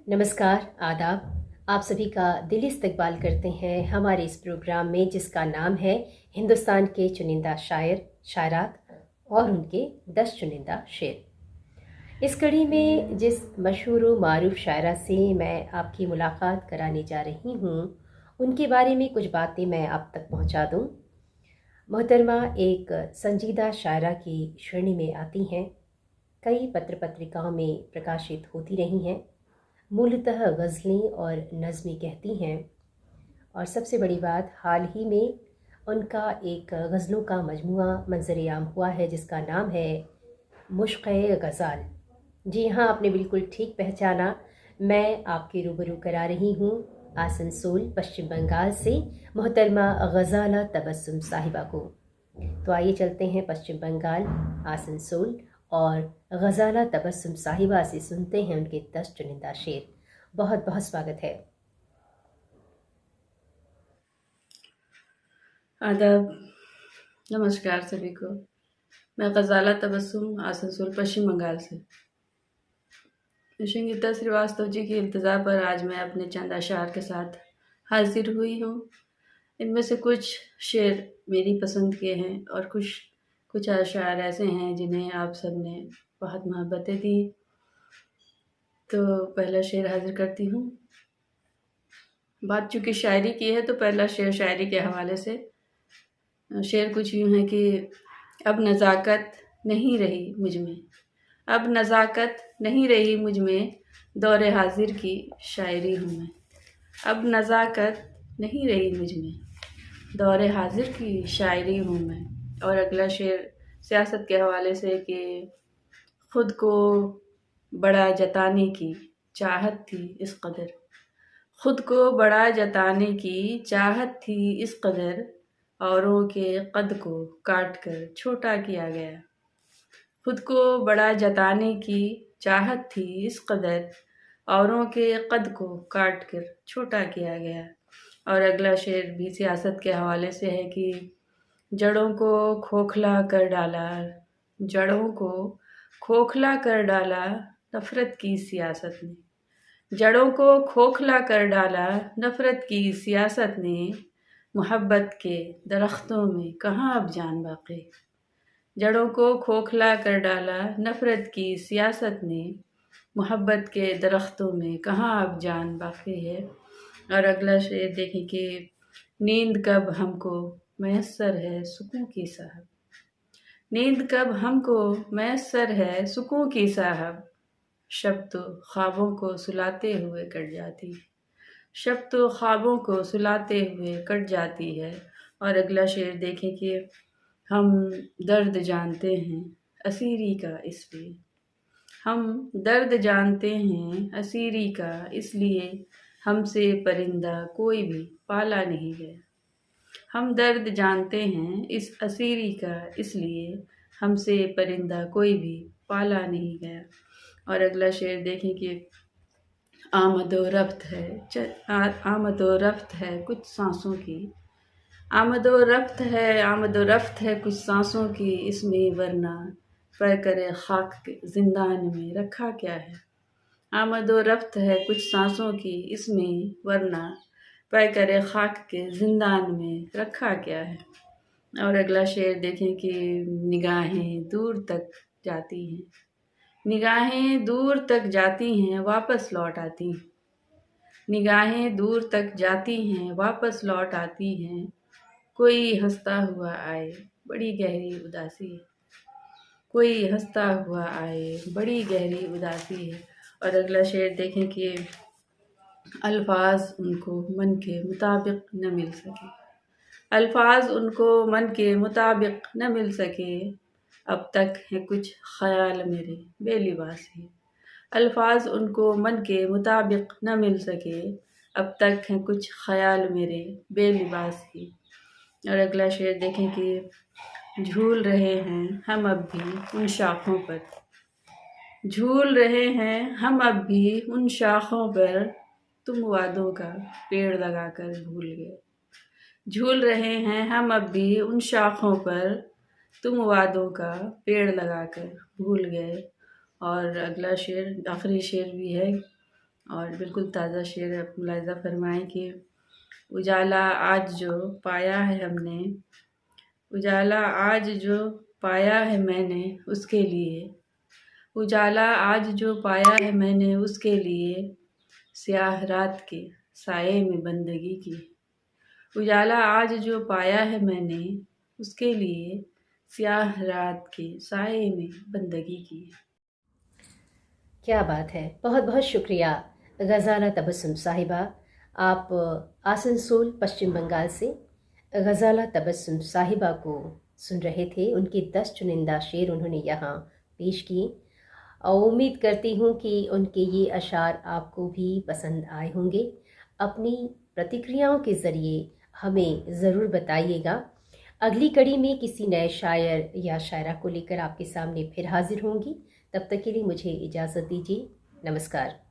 नमस्कार, आदाब। आप सभी का दिली इस्तकबाल करते हैं हमारे इस प्रोग्राम में, जिसका नाम है हिंदुस्तान के चुनिंदा शायर शायरात और उनके 10 चुनिंदा शेर। इस कड़ी में जिस मशहूर व मारूफ शायरा से मैं आपकी मुलाकात कराने जा रही हूँ, उनके बारे में कुछ बातें मैं आप तक पहुँचा दूँ। मोहतरमा एक संजीदा शायरा की श्रेणी में आती हैं, कई पत्र पत्रिकाओं में प्रकाशित होती रही हैं, मूलतः गज़लें और नज़में कहती हैं। और सबसे बड़ी बात, हाल ही में उनका एक गज़लों का मजमूआ मंज़र-ए-आम हुआ है, जिसका नाम है मुश्क़-ए ग़ज़ाल। जी हाँ, आपने बिल्कुल ठीक पहचाना। मैं आपके रूबरू करा रही हूँ आसनसोल, पश्चिम बंगाल से मोहतरमा ग़ज़ाला तबस्सुम साहिबा को। तो आइए चलते हैं पश्चिम बंगाल, आसनसोल, और ग़ज़ाला तबस्सुम साहिबा से सुनते हैं उनके 10 चुनिंदा शेर। बहुत बहुत स्वागत है। आदाब, नमस्कार सभी को। मैं ग़ज़ाला तबस्सुम आसनसोल पश्चिम बंगाल से निशिंगिता श्रीवास्तव जी की इल्तिजा पर आज मैं अपने चंद अशार के साथ हाजिर हुई हूँ। इनमें से कुछ शेर मेरी पसंद के हैं और कुछ अशार ऐसे हैं जिन्हें आप सब ने बहुत मोहब्बतें दी। तो पहला शेर हाजिर करती हूँ। बात चूँकि शायरी की है तो पहला शेर शायरी के हवाले से। शेर कुछ यूँ है कि अब नज़ाकत नहीं रही मुझ में, अब नज़ाकत नहीं रही मुझ में, दौरे हाजिर की शायरी हूँ मैं। अब नज़ाकत नहीं रही मुझ में, दौरे हाजिर की शायरी हूँ मैं। और अगला शेर सियासत के हवाले से कि खुद को बड़ा जताने की चाहत थी इस कदर, खुद को बड़ा जताने की चाहत थी इस कदर, औरों के कद को काट कर छोटा किया गया। खुद को बड़ा जताने की चाहत थी इस कदर, औरों के कद को काट कर छोटा किया गया। और अगला शेर भी सियासत के हवाले से है कि जड़ों को खोखला कर डाला, जड़ों को खोखला कर डाला नफ़रत की सियासत ने, जड़ों को खोखला कर डाला नफ़रत की सियासत ने, मोहब्बत के दरख्तों में कहाँ अब जान बाक़ी। जड़ों को खोखला कर डाला नफ़रत की सियासत ने, मोहब्बत के दरख्तों में कहाँ अब जान बाक़ी है। और अगला शेर देखें कि नींद कब हमको मैसर है सुकून की साहब, नींद कब हमको मैसर है सुकून की साहब, शब तो ख्वाबों को सुलाते हुए कट जाती है, शब तो ख्वाबों को सुलाते हुए कट जाती है। और अगला शेर देखें कि हम दर्द जानते हैं असीरी का इसलिए, हम दर्द जानते हैं असीरी का इसलिए, हमसे परिंदा कोई भी पाला नहीं गया। हम दर्द जानते हैं इस असीरी का इसलिए, हमसे परिंदा कोई भी पाला नहीं गया। और अगला शेर देखें कि आमदो रफ्त है, आमदो रफ्त है कुछ सांसों की, आमदो रफ्त है, आमदो रफ्त है कुछ सांसों की, इसमें वरना पर करे खाक के जिंदान में रखा क्या है। आमदो रफ्त है कुछ सांसों की, इसमें वरना पर करे खाक के जिंदान में रखा क्या है। और अगला शेर देखें कि निगाहें दूर तक जाती हैं, निगाहें दूर तक जाती हैं वापस लौट आती हैं, निगाहें दूर तक जाती हैं वापस लौट आती हैं, कोई हंसता हुआ आए बड़ी गहरी उदासी है, कोई हंसता हुआ आए बड़ी गहरी उदासी है। और अगला शेर देखें कि अल्फाज उनको मन के मुताबिक न मिल सके, अल्फाज उनको मन के मुताबिक न मिल सके, अब तक है कुछ ख्याल मेरे बेलिबासी, अल्फाज उनको मन के मुताबिक न मिल सके, अब तक है कुछ ख्याल मेरे बेलिबासी। और अगला शेर देखें कि झूल रहे हैं हम अब भी उन शाखों पर, झूल रहे हैं हम अब भी उन शाखों पर, तुम वादों का पेड़ लगाकर भूल गए, झूल रहे हैं हम अब भी उन शाखों पर, तुम वादों का पेड़ लगाकर भूल गए। और अगला शेर आखिरी शेर भी है اور بالکل تازہ شعر آپ ملاحظہ فرمائیں کہ اجالا آج جو پایا ہے ہم نے، اجالا آج جو پایا ہے میں نے اس کے لیے، اجالا آج جو پایا ہے میں نے اس کے لیے، سیاہ رات کے سائے میں بندگی کی، اجالا آج جو پایا ہے میں نے اس کے لیے، سیاہ رات کے سائے میں بندگی کی۔ کیا بات ہے، بہت بہت شکریہ غزالہ تبسم صاحبہ۔ آپ آسنسول پشچم بنگال سے غزالہ تبسم صاحبہ کو سن رہے تھے، ان کی 10 چنندہ شعر انہوں نے یہاں پیش کیے، اور امید کرتی ہوں کہ ان کے یہ اشعار آپ کو بھی پسند آئے ہوں گے۔ اپنی پرتکریاؤں کے ذریعے ہمیں ضرور بتائیے گا۔ اگلی کڑی میں کسی نئے شاعر یا شاعرہ کو لے کر آپ کے سامنے پھر حاضر ہوں گی۔ تب تک کے لیے مجھے اجازت دیجیے۔ نمسکار۔